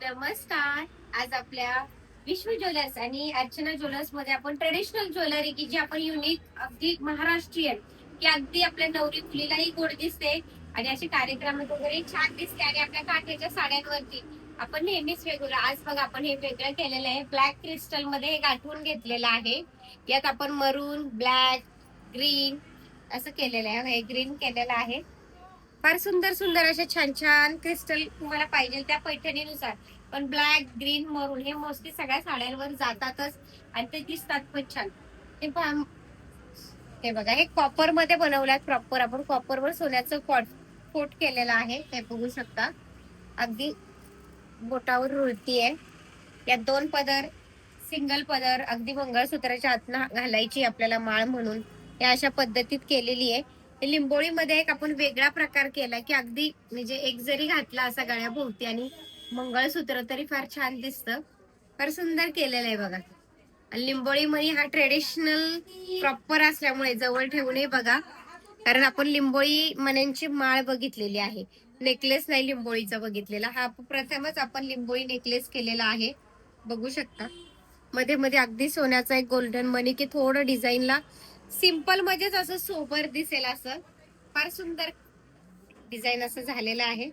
नमस्कार. आज आपल्या विश्व ज्वेलर्स आणि अर्चना ज्वेलर्स मध्ये आपण ट्रेडिशनल ज्वेलरी की जी आपण युनिक अगदी महाराष्ट्रीयन की अगदी आपल्या नवरी मुलीलाही गोड दिसते आणि असे कार्यक्रमात वगैरे छान दिसते आणि आपल्या काठ्याच्या साड्यांवरती आपण नेहमीच वेगळं आज बघ आपण हे वेगळं केलेलं आहे. ब्लॅक क्रिस्टल मध्ये हे गाठवून घेतलेलं आहे. यात आपण मरून, ब्लॅक, ग्रीन असं केलेलं आहे. हे ग्रीन केलेलं आहे. फार सुंदर सुंदर असे छान छान क्रिस्टल तुम्हाला पाहिजे त्या पैठणीनुसार. पण ब्लॅक, ग्रीन, मरून हे मोस्टली सगळ्या साड्यांवर जातातच आणि ते दिसतात पण छान. हे पहा, हे बघा हे कॉपर मध्ये बनवल्यात. प्रॉपर आपण कॉपर वर सोन्याचं कोट केलेलं आहे. हे बघू शकता. अगदी बोटावर रुळतीये. यात दोन पदर, सिंगल पदर, अगदी मंगळसूत्राच्या आतनं घालायची आपल्याला माळ म्हणून या अशा पद्धतीत केलेली आहे. लिंबोळीमध्ये एक आपण वेगळा प्रकार केला की अगदी म्हणजे एक जरी घातला असा गळ्याभोवती आणि मंगळसूत्र तरी फार छान दिसतं. फार सुंदर केलेलं आहे बघा. आणि लिंबोळी मणी हा ट्रेडिशनल प्रॉपर असल्यामुळे जवळ ठेवूनही बघा. कारण आपण लिंबोळी मण्यांची माळ बघितलेली आहे, नेकलेस नाही लिंबोळीचा बघितलेला. हा प्रथमच आपण लिंबोळी नेकलेस केलेला आहे. बघू शकता मध्ये मध्ये अगदी सोन्याचा एक गोल्डन मनी की थोडं डिझाईनला सिंपल मध्येच असं सोबर दिसेल असं फार सुंदर डिझाईन असं झालेलं आहे.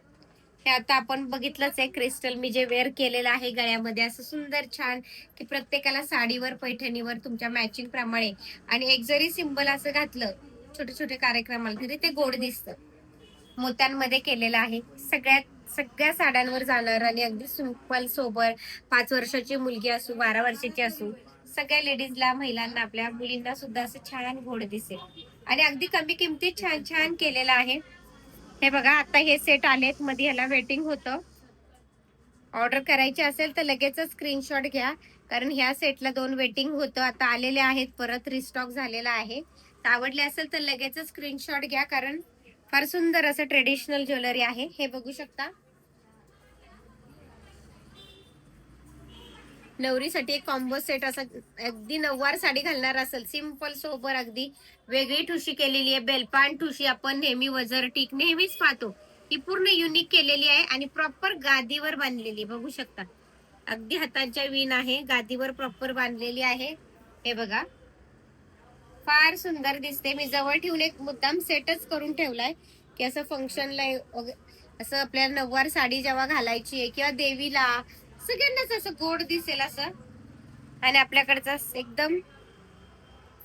हे आता आपण बघितलंच आहे क्रिस्टल मी जे वेअर केलेलं आहे गळ्यामध्ये असं सुंदर छान की प्रत्येकाला साडीवर पैठणीवर तुमच्या मॅचिंग प्रमाणे आणि एक जरी सिंबल असं घातलं छोटे छोटे कार्यक्रमाला तरी ते गोड दिसतं. मोत्यांमध्ये केलेलं आहे. सगळ्या साड्यांवर जाणार आणि अगदी सिंपल सोबर 5 वर्षाची मुलगी असू 12 वर्षाची असू सगळ्या लेडीजला महिलांना आपल्या मुलींना सुद्धा असं छान गोड दिसेल आणि अगदी कमी किमतीत छान छान केलेलं आहे. हे बघा आता हे सेट आलेत. मध्ये ह्याला वेटिंग होतं. ऑर्डर करायची असेल तर लगेचच स्क्रीनशॉट घ्या. कारण ह्या सेटला 2 वेटिंग होतं. आता आलेले आहेत, परत रिस्टॉक झालेला आहे. तर आवडले असेल तर लगेचच स्क्रीनशॉट घ्या. कारण फार सुंदर असं ट्रेडिशनल ज्वेलरी आहे. हे बघू शकता. नवरीसाठी एक कॉम्बो सेट असा अगदी नऊवार साडी घालणार असेल सिंपल सोबर अगदी वेगळी ठुशी केलेली आहे. बेलपान ठुशी आपण नेहमी वजर टीक नेहमीच पाहतो, ही पूर्ण युनिक केलेली आहे आणि प्रॉपर गादीवर बांधलेली बघू शकता. अगदी हातांच्या विण आहे, गादीवर प्रॉपर बांधलेली आहे. हे बघा फार सुंदर दिसते. मी जवळ ठेवून एक मुद्दाम सेटच करून ठेवलाय की असं फंक्शनला असं आपल्याला नऊवार साडी जेव्हा घालायची आहे किंवा देवीला सगळ्यांनाच असं गोड दिसेल असं. आणि आपल्याकडचं एकदम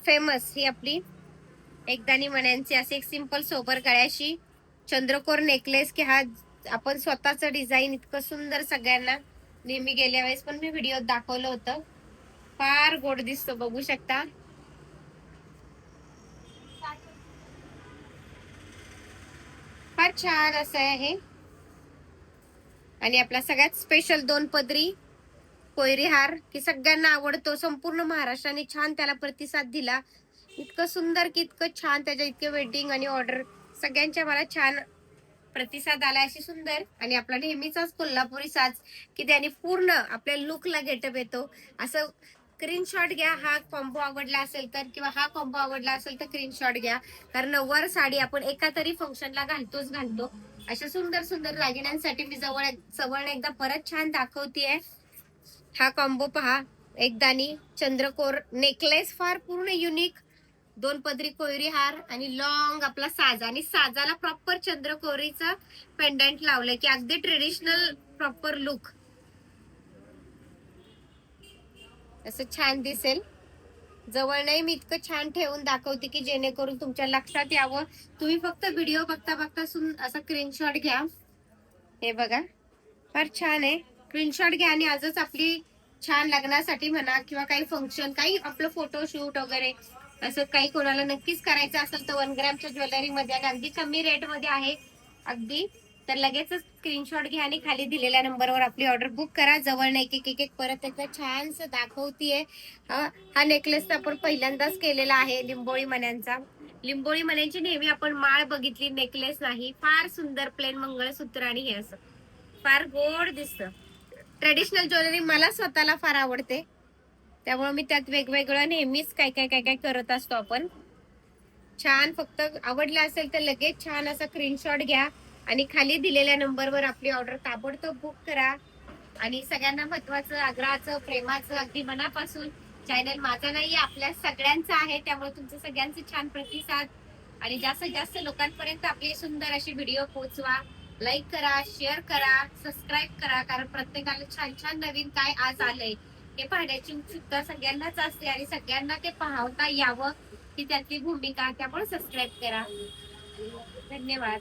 फेमस ही आपली एकदाणी मण्यांची असे एक सिंपल सोबर गळ्याशी चंद्रकोर नेकलेस की हा आपण स्वतःच डिझाईन इतकं सुंदर सगळ्यांना नेहमी गेल्या वेळेस पण मी व्हिडिओ दाखवलं होतं. फार गोड दिसतो बघू शकता. फार छान असं आहे. आणि आपला सगळ्यात स्पेशल 2 पदरी कोयरी हार की सगळ्यांना आवडतो. संपूर्ण महाराष्ट्राने छान त्याला प्रतिसाद दिला. इतकं सुंदर की इतकं छान त्याच्या इतके वेटिंग आणि ऑर्डर सगळ्यांच्या मला छान प्रतिसाद आला अशी सुंदर. आणि आपला नेहमीचाच कोल्हापुरी साज की त्याने पूर्ण आपल्या लुकला गेटअप येतो असं. स्क्रीनशॉट घ्या. हा कॉम्बो आवडला असेल तर किंवा हा कॉम्बो आवडला असेल तर स्क्रीनशॉट घ्या. कारण नऊवार साडी आपण एका तरी फंक्शनला घालतो. अशा सुंदर सुंदर दागिन्यांसाठी मी जवळ एकदा परत छान दाखवतेय. हा कॉम्बो पहा. एकदानी चंद्रकोर नेकलेस फार पूर्ण युनिक, 2 पदरी कोयरी हार आणि लॉंग आपला साज आणि साजाला प्रॉपर चंद्रकोरीचा पेंडंट लावलंय की अगदी ट्रेडिशनल प्रॉपर लुक असं छान दिसेल. जवळ नाही मी इतकं छान ठेवून दाखवते की जेणेकरून तुमच्या लक्षात यावं. तुम्ही फक्त व्हिडिओ बघता बघता असा स्क्रीनशॉट घ्या. हे बघा फार छान आहे. स्क्रीनशॉट घ्या आणि आजच आपली छान लग्नासाठी म्हणा किंवा काही फंक्शन काही आपलं फोटोशूट वगैरे असं काही कोणाला नक्कीच करायचं असेल तर 1 ग्रॅमच्या ज्वेलरी मध्ये आणि अगदी कमी रेट मध्ये आहे अगदी. तर लगेचच स्क्रीनशॉट घ्या आणि खाली दिलेल्या नंबरवर आपली ऑर्डर बुक करा. जवळ एक परत एकदा छानस दाखवतीये. हा नेकलेस तर आपण पहिल्यांदाच केलेला आहे लिंबोळी मण्यांचा. लिंबोळी मण्यांची नेहमी आपण माळ बघितली, नेकलेस नाही. फार सुंदर प्लेन मंगळसूत्र आणि हे असं फार गोड दिसतं. ट्रेडिशनल ज्वेलरी मला स्वतःला फार आवडते, त्यामुळे मी त्यात वेगवेगळं नेहमीच काय करत असतो आपण. छान फक्त आवडलं असेल तर लगेच छान असा स्क्रीनशॉट घ्या आणि खाली दिलेल्या नंबरवर आपली ऑर्डर ताबडतोब बुक करा. आणि सगळ्यांना महत्वाचं, आग्रहाचं, प्रेमाचं अगदी मनापासून चॅनल माझा नाही, आपल्या सगळ्यांचा आहे. त्यामुळे तुमचं सगळ्यांचे छान प्रतिसाद आणि जास्तीत जास्त लोकांपर्यंत आपले सुंदर असे व्हिडिओ पोहोचवा. लाईक करा, शेअर करा, सबस्क्राईब करा. कारण प्रत्येकाला छान छान नवीन काय आज आलंय हे पाहण्याची उत्सुकता सगळ्यांनाच असते आणि सगळ्यांना ते पाहता यावं ही त्यातली भूमिका. त्यामुळे सबस्क्राईब करा. धन्यवाद.